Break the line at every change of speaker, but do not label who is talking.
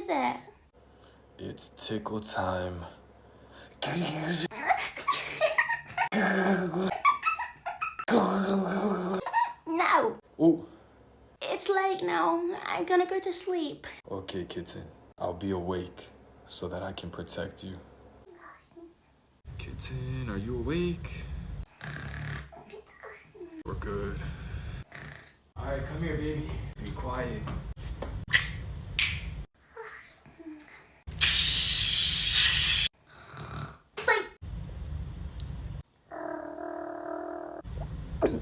is it?
It's tickle time.
No,
Oh,
it's late now. I'm gonna go to sleep.
okay, kitten. I'll be awake so that I can protect you. Kitten, are you awake? We're good. All right, come here, baby. Be quiet.
Wait.